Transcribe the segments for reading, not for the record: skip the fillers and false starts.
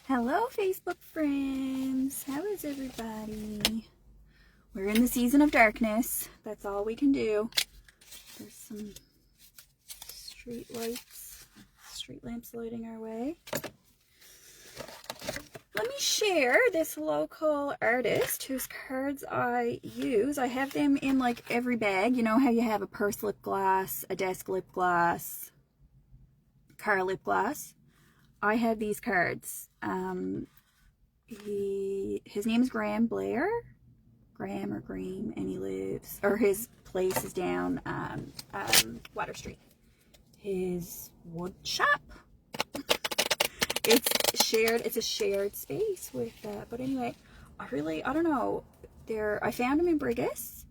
Hello, Facebook friends. How is everybody? We're in the season of darkness. That's all we can do. There's some street lamps lighting our way. Let me share this local artist whose cards I use. I have them in like every bag. You know how you have a purse lip gloss, a desk lip gloss, car lip gloss? I have these cards. His name is Graham Blair, Graham or Graham, and he lives, or his place is down Water Street. His wood shop. It's a shared space with but anyway, I don't know. I found him in Brigus.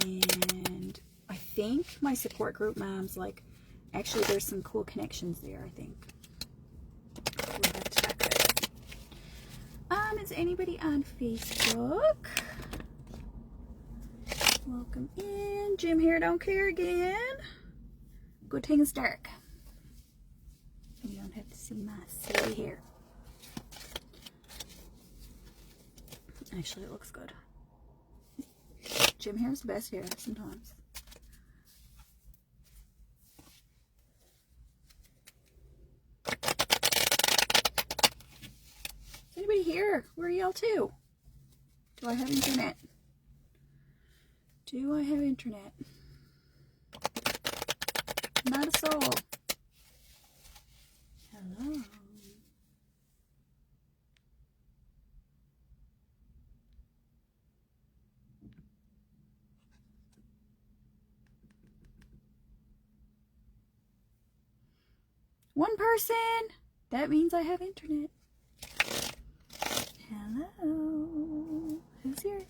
And I think my support group mom's like, actually there's some cool connections there, I think. We'll have to check it. Is anybody on Facebook? Welcome in. Jim here, don't care again. Good thing it's dark. You don't have to see my silly hair. Actually, it looks good. Jim hair is the best hair sometimes. Is anybody here? Where are y'all to? Do I have internet? Do I have internet? Not a soul. Hello. One person. That means I have internet. Hello. Who's here?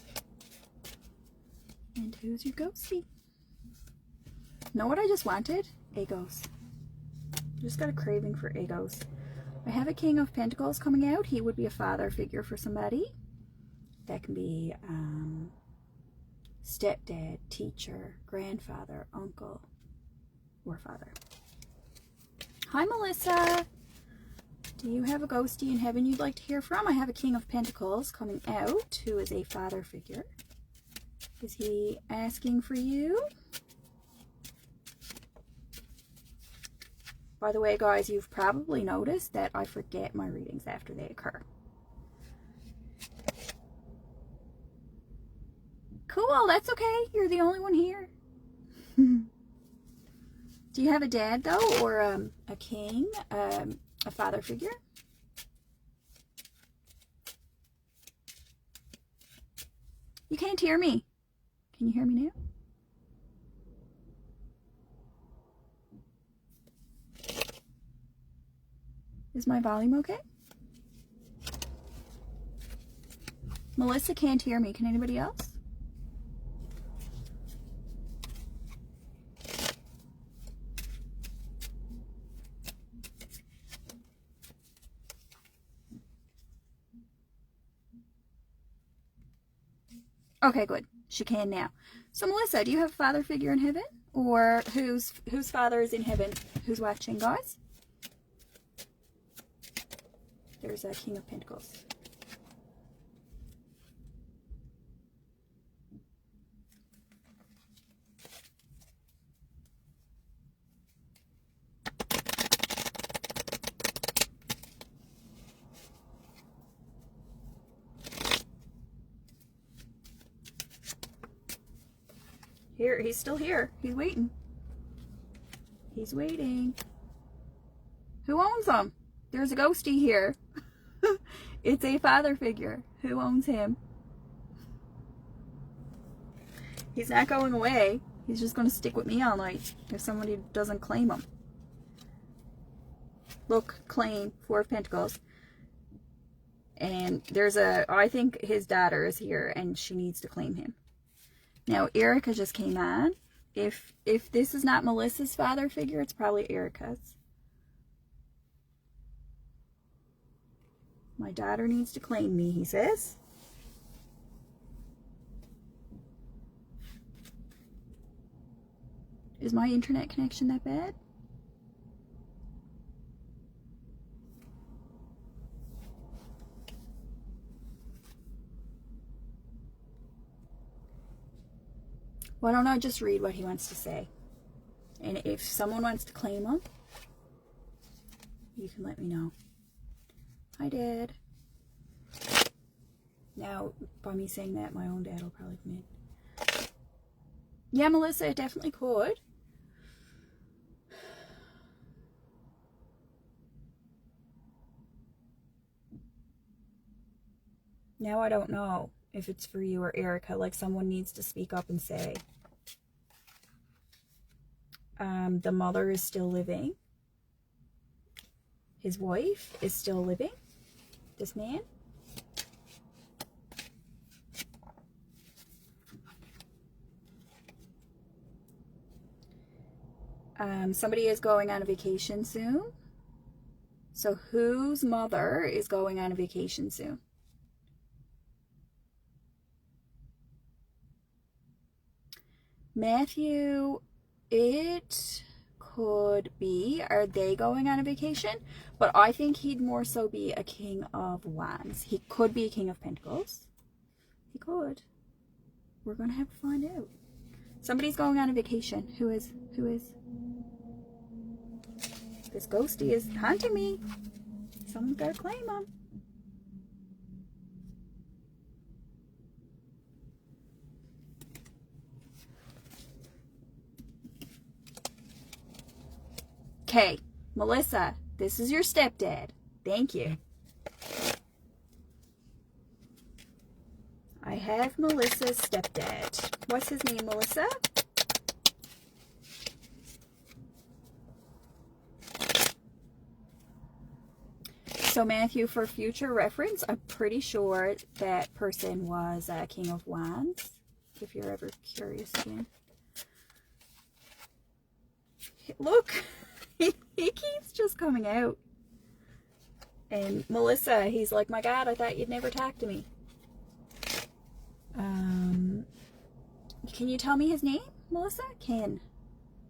And who's your ghostie? Know what I just wanted? Egos. Just got a craving for egos. I have a King of Pentacles coming out. He would be a father figure for somebody. That can be stepdad, teacher, grandfather, uncle, or father. Hi, Melissa. Do you have a ghostie in heaven you'd like to hear from? I have a King of Pentacles coming out who is a father figure. Is he asking for you? By the way, guys, you've probably noticed that I forget my readings after they occur. Cool, that's okay. You're the only one here. Do you have a dad, though, or a king, a father figure? You can't hear me. Can you hear me now? Is my volume okay? Melissa can't hear me. Can anybody else? Okay, good. She can now. So, Melissa, do you have a father figure in heaven? Or whose father is in heaven? Who's watching, guys? There's a King of Pentacles. Here, he's still here. He's waiting. He's waiting. Who owns him? There's a ghostie here. It's a father figure. Who owns him? He's not going away. He's just going to stick with me all night if somebody doesn't claim him. Look, claim, Four of Pentacles. And I think his daughter is here and she needs to claim him. Now, Erica just came on. If this is not Melissa's father figure, it's probably Erica's. My daughter needs to claim me, he says. Is my internet connection that bad? Why don't I just read what he wants to say? And if someone wants to claim him, you can let me know. Hi, Dad. Now, by me saying that, my own dad will probably come in. Yeah, Melissa, it definitely could. Now I don't know if it's for you or Erica. Like, someone needs to speak up and say. The mother is still living. His wife is still living. This man. Somebody is going on a vacation soon. So whose mother is going on a vacation soon? Matthew, it could be, are they going on a vacation? But I think he'd more so be a King of Wands. He could be a King of Pentacles. He could. We're going to have to find out. Somebody's going on a vacation. Who is? Who is? This ghosty is haunting me. Someone's got to claim him. Okay, Melissa, this is your stepdad. Thank you. I have Melissa's stepdad. What's his name, Melissa? So Matthew, for future reference, I'm pretty sure that person was King of Wands, if you're ever curious again. Look, he keeps just coming out. And Melissa, he's like, my God, I thought you'd never talk to me. Can you tell me his name, Melissa? Ken.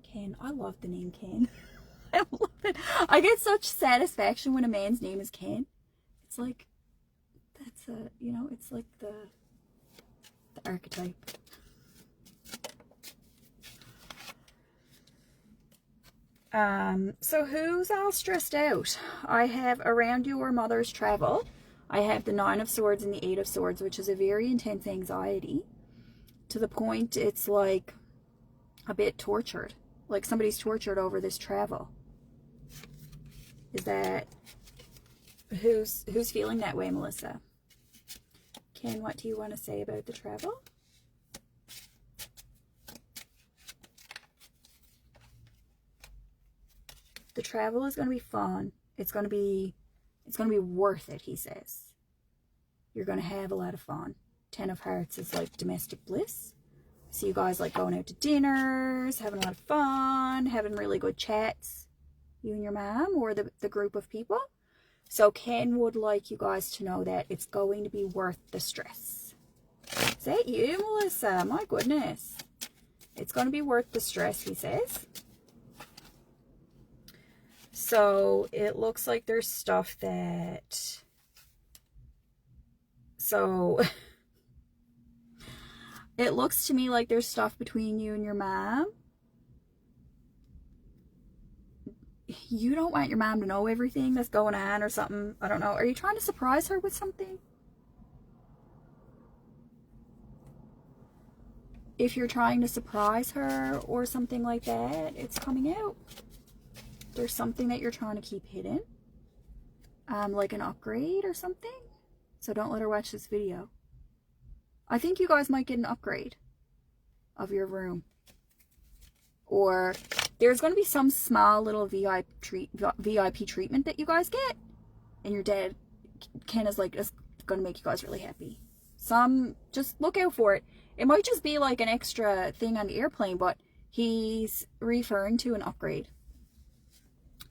Ken. I love the name Ken. I love it. I get such satisfaction when a man's name is Ken. It's like, that's a, you know, it's like the archetype. So who's all stressed out? I have around your mother's travel. I have the 9 of Swords and the 8 of Swords, which is a very intense anxiety. To the point it's like a bit tortured. Like somebody's tortured over this travel. Is that who's feeling that way, Melissa? Ken, what do you want to say about the travel? The travel is going to be fun. It's going to be worth it, he says. You're going to have a lot of fun. 10 of Hearts is like domestic bliss. So you guys like going out to dinners, having a lot of fun, having really good chats. You and your mom or the group of people. So Ken would like you guys to know that it's going to be worth the stress. Is that you, Melissa? My goodness. It's going to be worth the stress, he says. So it looks like there's stuff that... So it looks to me like there's stuff between you and your mom. You don't want your mom to know everything that's going on or something. I don't know. Are you trying to surprise her with something? If you're trying to surprise her or something like that, it's coming out. There's something that you're trying to keep hidden. Like an upgrade or something. So don't let her watch this video. I think you guys might get an upgrade of your room. Or there's going to be some small little VIP treatment that you guys get. And your dad, Ken, is like, it's going to make you guys really happy. Just look out for it. It might just be like an extra thing on the airplane, but he's referring to an upgrade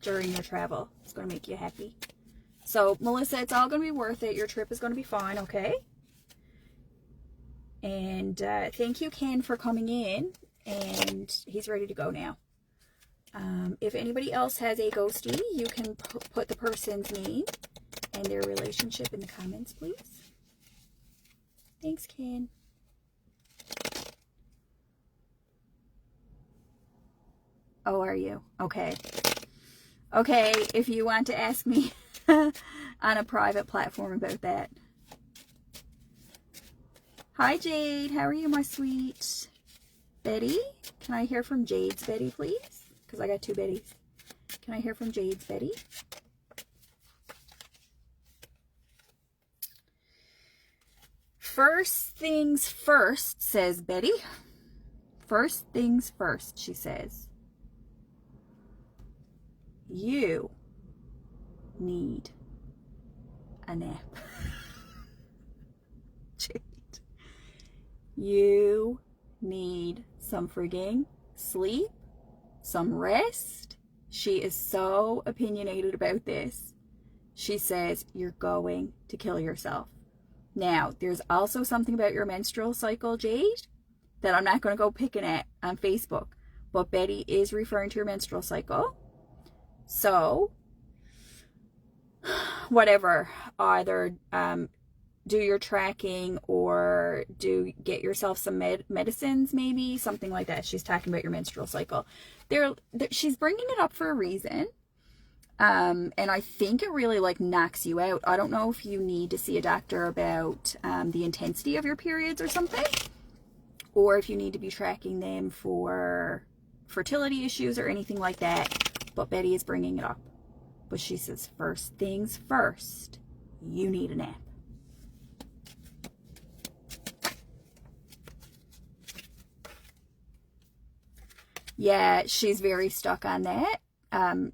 during your travel. It's going to make you happy. So, Melissa, it's all going to be worth it. Your trip is going to be fine, okay? And thank you, Ken, for coming in. And he's ready to go now. If anybody else has a ghostie, you can put the person's name and their relationship in the comments, please. Thanks, Ken. Oh, are you? Okay. Okay, if you want to ask me on a private platform about that. Hi, Jade. How are you, my sweet? Betty? Can I hear from Jade's Betty, please? Because I got two Bettys. Can I hear from Jade's Betty? First things first, says Betty. First things first, she says. You need a nap. Jade. You need some frigging sleep, some rest. She is so opinionated about this. She says you're going to kill yourself. Now, there's also something about your menstrual cycle, Jade, that I'm not going to go picking at on Facebook. But Betty is referring to your menstrual cycle. So, whatever, either do your tracking or get yourself some medicines, maybe, something like that. She's talking about your menstrual cycle. She's bringing it up for a reason. And I think it really like knocks you out. I don't know if you need to see a doctor about the intensity of your periods or something, or if you need to be tracking them for fertility issues or anything like that. But Betty is bringing it up. But she says, first things first, you need a nap. Yeah, she's very stuck on that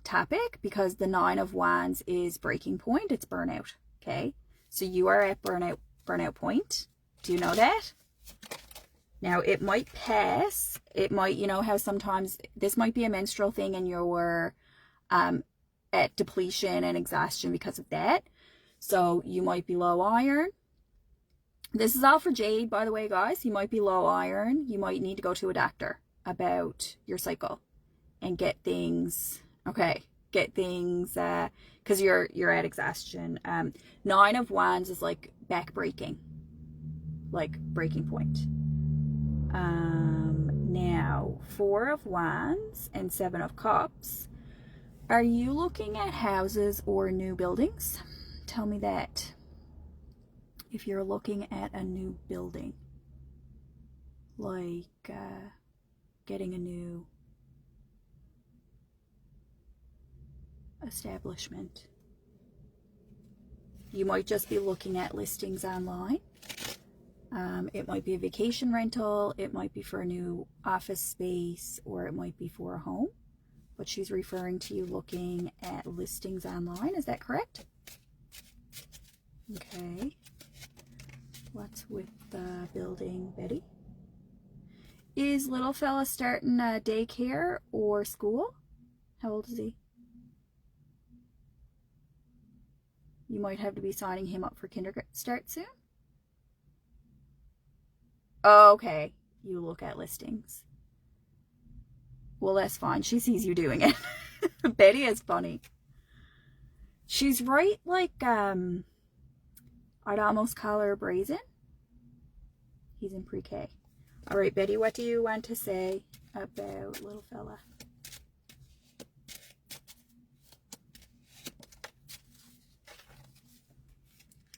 topic because the 9 of Wands is breaking point. It's burnout. Okay. So you are at burnout point. Do you know that? Now it might pass. It might, you know how sometimes this might be a menstrual thing and you're at depletion and exhaustion because of that. So you might be low iron. This is all for Jade, by the way, guys. You might be low iron. You might need to go to a doctor about your cycle and get things, because you're at exhaustion. 9 of Wands is like back breaking, like breaking point. Now 4 of Wands and 7 of Cups. Are you looking at houses or new buildings? Tell me that. If you're looking at a new building, like getting a new establishment. You might just be looking at listings online. It might be a vacation rental, it might be for a new office space, or it might be for a home. But she's referring to you looking at listings online. Is that correct? Okay. What's with the building, Betty? Is little fella starting daycare or school? How old is he? You might have to be signing him up for kindergarten start soon. Okay, you look at listings. Well, that's fine. She sees you doing it. Betty is funny. She's right, like, I'd almost call her brazen. He's in pre-K. All right, Betty, what do you want to say about little fella?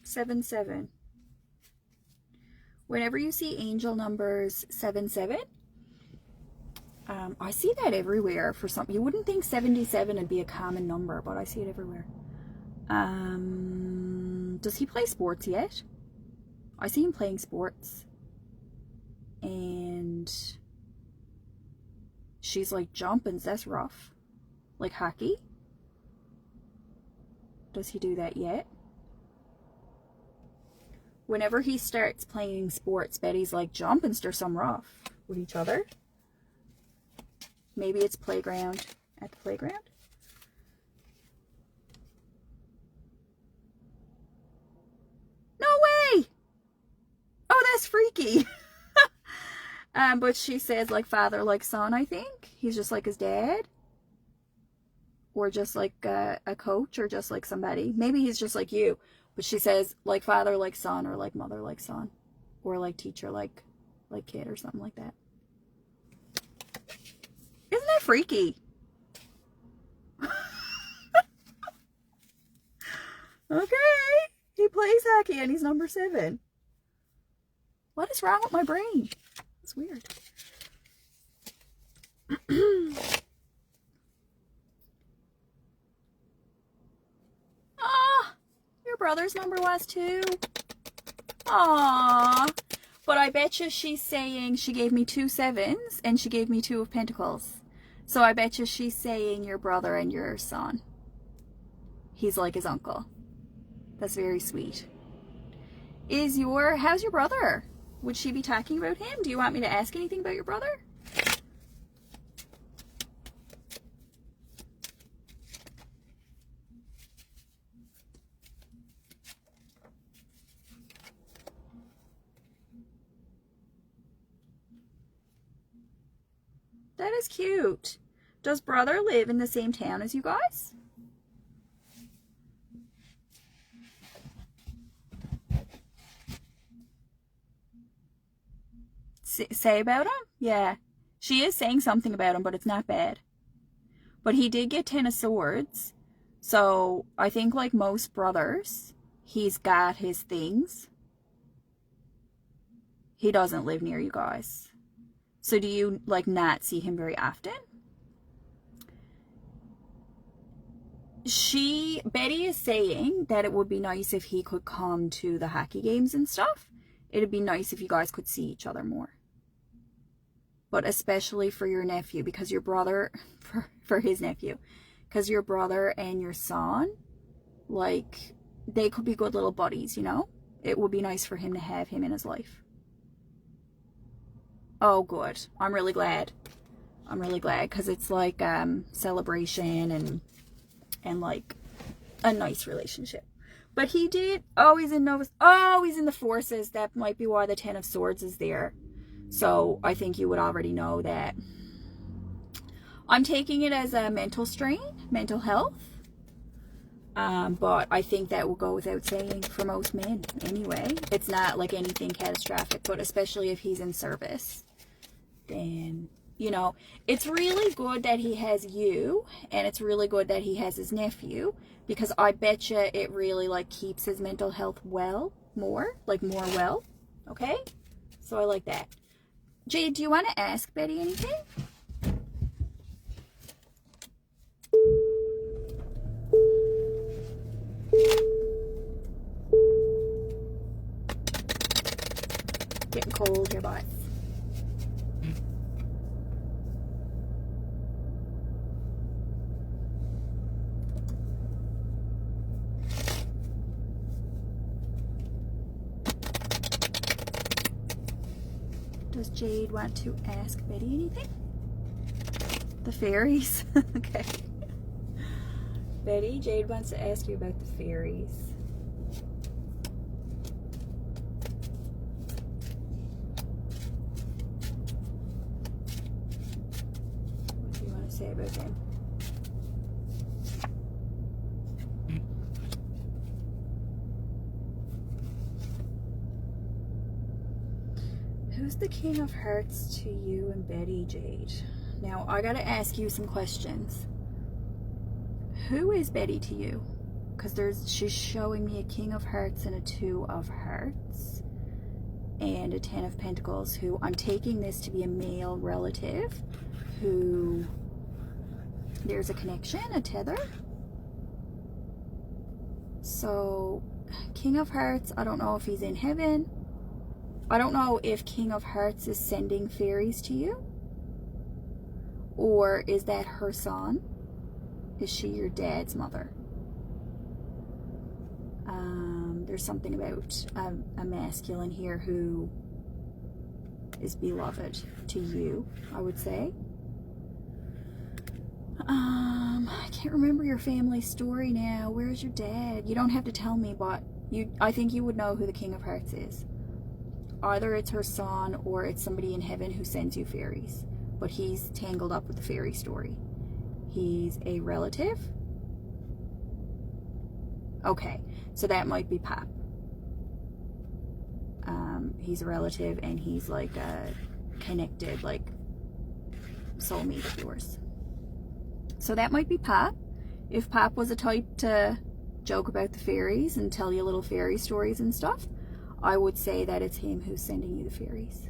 Seven, 7. Whenever you see angel numbers 7, 7, I see that everywhere for some. You wouldn't think 77 would be a common number, but I see it everywhere. Does he play sports yet? I see him playing sports. And she's like jumping. That's rough. Like hockey. Does he do that yet? Whenever he starts playing sports, Betty's like jumping or some rough with each other. Maybe it's playground. At the playground? No way! Oh, that's freaky. But she says like father, like son, I think. He's just like his dad. Or just like a coach, or just like somebody. Maybe he's just like you. But she says like father, like son, or like mother, like son. Or like teacher, like kid, or something like that. Isn't that freaky? Okay. He plays hockey and he's number 7. What is wrong with my brain? It's weird. Ah, your brother's number was 2. Aww. But I bet you she's saying she gave me 2 7s and she gave me 2 of Pentacles. So I bet you she's saying your brother and your son. He's like his uncle. That's very sweet. How's your brother? Would she be talking about him? Do you want me to ask anything about your brother? That is cute. Does brother live in the same town as you guys? Say about him? Yeah. She is saying something about him, but it's not bad. But he did get 10 of Swords. So I think like most brothers, he's got his things. He doesn't live near you guys. So do you like not see him very often? Betty is saying that it would be nice if he could come to the hockey games and stuff. It'd be nice if you guys could see each other more. But especially for your nephew, because your brother, for his nephew, because your brother and your son, like, they could be good little buddies, you know? It would be nice for him to have him in his life. Oh, good. I'm really glad. I'm really glad, because it's like celebration and like a nice relationship. But he did, he's in the forces. That might be why the 10 of Swords is there. So I think you would already know that. I'm taking it as a mental strain, mental health. But I think that will go without saying for most men anyway. It's not like anything catastrophic, but especially if he's in service, then, you know, it's really good that he has you, and it's really good that he has his nephew, because I bet you it really like keeps his mental health more well. Okay? So I like that. Jade, do you want to ask Betty anything? Getting cold here, boss. Does Jade want to ask Betty anything? The fairies? Okay. Betty, Jade wants to ask you about the fairies. What do you want to say about them? Who's the King of Hearts to you and Betty, Jade? Now, I gotta ask you some questions. Who is Betty to you? Because she's showing me a King of Hearts and a 2 of Hearts and a 10 of Pentacles, who I'm taking this to be a male relative who there's a connection, a tether. So, King of Hearts, I don't know if he's in heaven. I don't know if King of Hearts is sending fairies to you. Or is that her son? Is she your dad's mother? There's something about a masculine here who is beloved to you, I would say. I can't remember your family story now. Where's your dad? You don't have to tell me, but I think you would know who the King of Hearts is. Either it's her son or it's somebody in heaven who sends you fairies. But he's tangled up with the fairy story. He's a relative. Okay, so that might be Pop. He's a relative and he's like connected, like soulmate of yours. So that might be Pop. If Pop was a type to joke about the fairies and tell you little fairy stories and stuff, I would say that it's him who's sending you the fairies.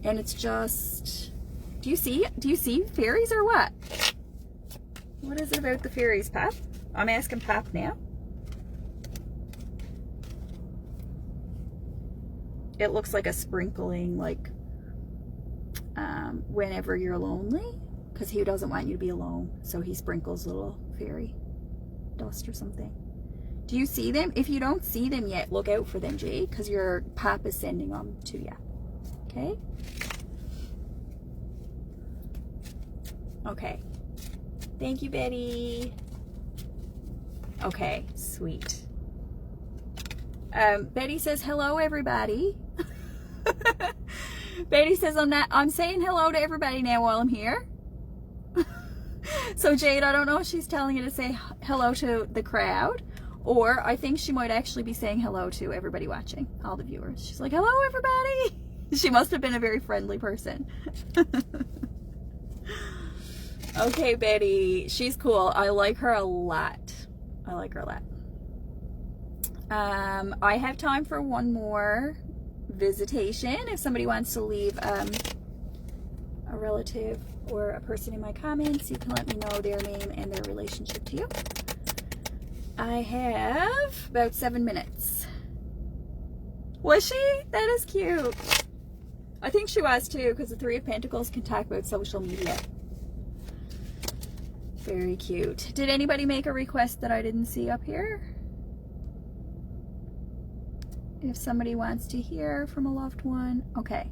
And it's just, do you see fairies or what? What is it about the fairies, Pop? I'm asking Pop now. It looks like a sprinkling, like whenever you're lonely, because he doesn't want you to be alone, so he sprinkles little fairy dust or something. Do you see them? If you don't see them yet, look out for them, Jay, because your Pop is sending them to you. Okay? Okay. Thank you, Betty. Okay, sweet. Betty says, hello, everybody. Betty says, I'm saying hello to everybody now while I'm here. So Jade, I don't know if she's telling you to say hello to the crowd, or I think she might actually be saying hello to everybody watching, all the viewers. She's like, hello, everybody. She must have been a very friendly person. Okay, Betty. She's cool. I like her a lot. I like her a lot. I have time for one more visitation. If somebody wants to leave a relative or a person in my comments, you can let me know their name and their relationship to you. I have about 7 minutes. Was she? That is cute. I think she was too, because the Three of Pentacles can talk about social media. Very cute. Did anybody make a request that I didn't see up here? If somebody wants to hear from a loved one. Okay.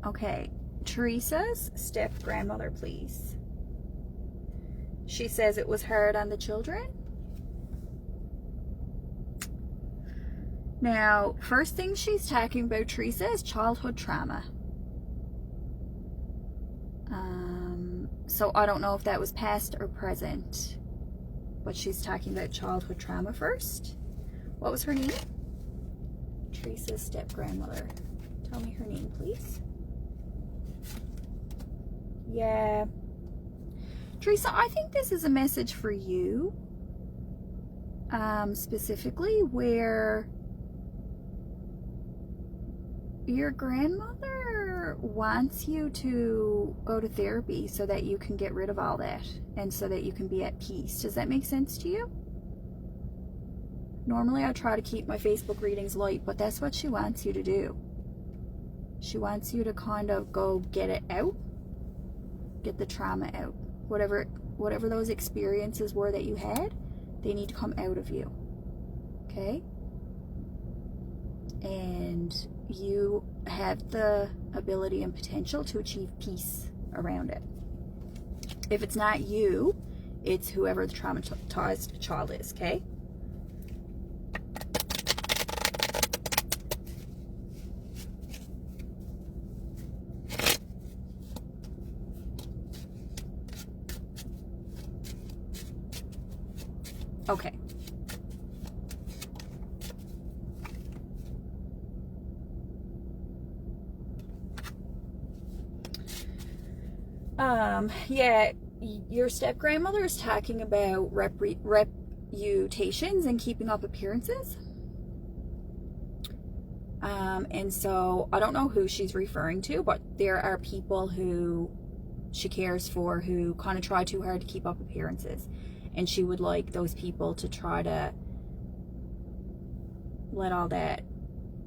Okay. Teresa's step-grandmother, please. She says it was hard on the children. Now, first thing she's talking about, Teresa, is childhood trauma. So I don't know if that was past or present, but she's talking about childhood trauma first. What was her name? Teresa's step-grandmother. Tell me her name, please. Yeah. Teresa, I think this is a message for you. Specifically where your grandmother wants you to go to therapy so that you can get rid of all that and so that you can be at peace. Does that make sense to you? Normally I try to keep my Facebook readings light, but that's what she wants you to do. She wants you to kind of go get it out, get the trauma out. Whatever those experiences were that you had, they need to come out of you. Okay? And you have the ability and potential to achieve peace around it. If it's not you, it's whoever the traumatized child is, okay? Okay. Yeah, your step-grandmother is talking about reputations and keeping up appearances. And so I don't know who she's referring to, but there are people who she cares for who kind of try too hard to keep up appearances. And she would like those people to try to let all that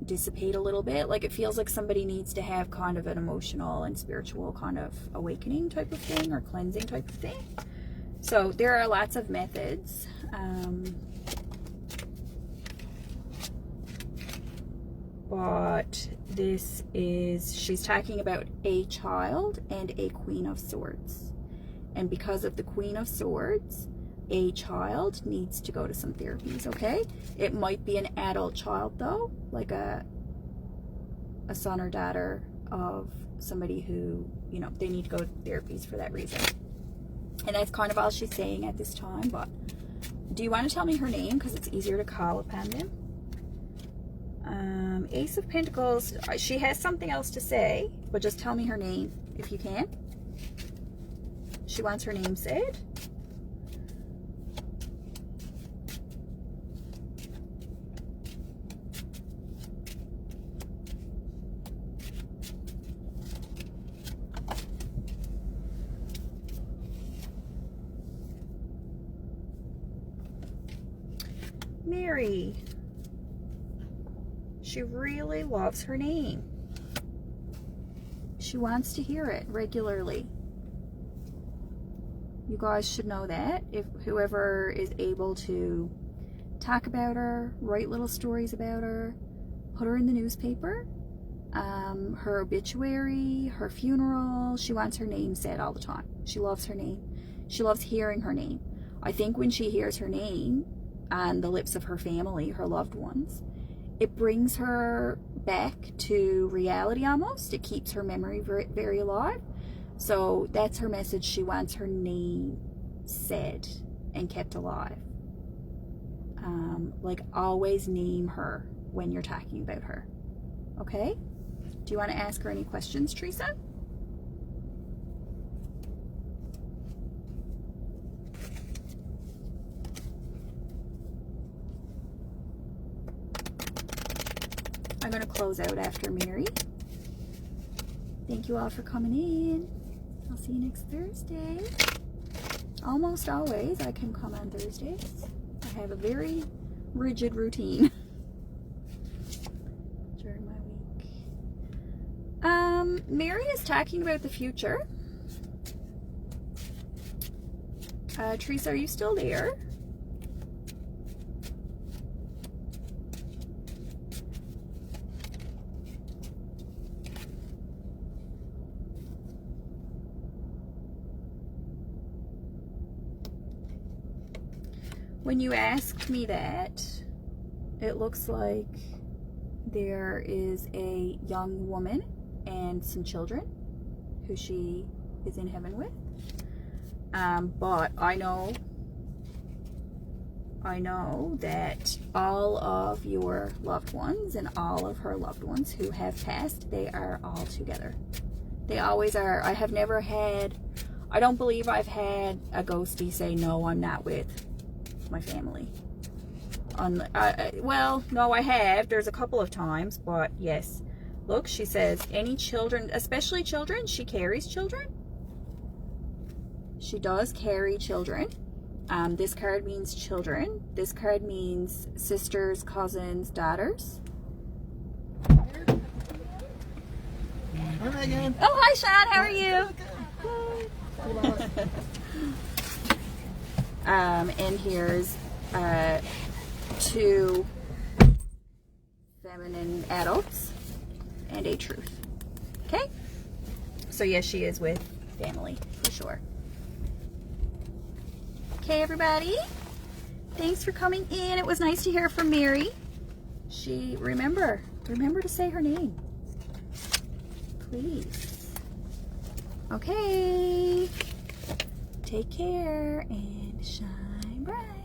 dissipate a little bit. Like, it feels like somebody needs to have kind of an emotional and spiritual kind of awakening type of thing, or cleansing type of thing. So there are lots of methods. But this is, she's talking about a child and a Queen of Swords. And because of the Queen of Swords, a child needs to go to some therapies, okay? It might be an adult child, though, like a son or daughter of somebody who, you know, they need to go to therapies for that reason. And that's kind of all she's saying at this time. But do you want to tell me her name? Because it's easier to call upon them. Ace of Pentacles. She has something else to say, but just tell me her name if you can. She wants her name said. Mary. She really loves her name. She wants to hear it regularly. You guys should know that. If whoever is able to talk about her, write little stories about her, put her in the newspaper, her obituary, her funeral, she wants her name said all the time. She loves her name. She loves hearing her name. I think when she hears her name on the lips of her family, her loved ones, it brings her back to reality almost. It keeps her memory very, very alive. So that's her message. She wants her name said and kept alive. Like, always name her when you're talking about her. Okay? Do you want to ask her any questions, Teresa? I'm going to close out after Mary. Thank you all for coming in. I'll see you next Thursday. Almost always I can come on Thursdays. I have a very rigid routine during my week. Mary is talking about the future. Teresa, are you still there? When you asked me that, it looks like there is a young woman and some children who she is in heaven with. But I know that all of your loved ones and all of her loved ones who have passed, they are all together. They always are. I don't believe I've had a ghostie say, no, I'm not with my family. Well, no, I have. There's a couple of times, but yes. Look, she says, any children, especially children, she carries children. She does carry children. This card means children. This card means sisters, cousins, daughters. Hi, Megan. Oh, hi, Sean. How are you? And here's 2 feminine adults and a truth. Okay? So yes, she is with family for sure. Okay, everybody. Thanks for coming in. It was nice to hear from Mary. Remember to say her name. Please. Okay. Take care and shine bright.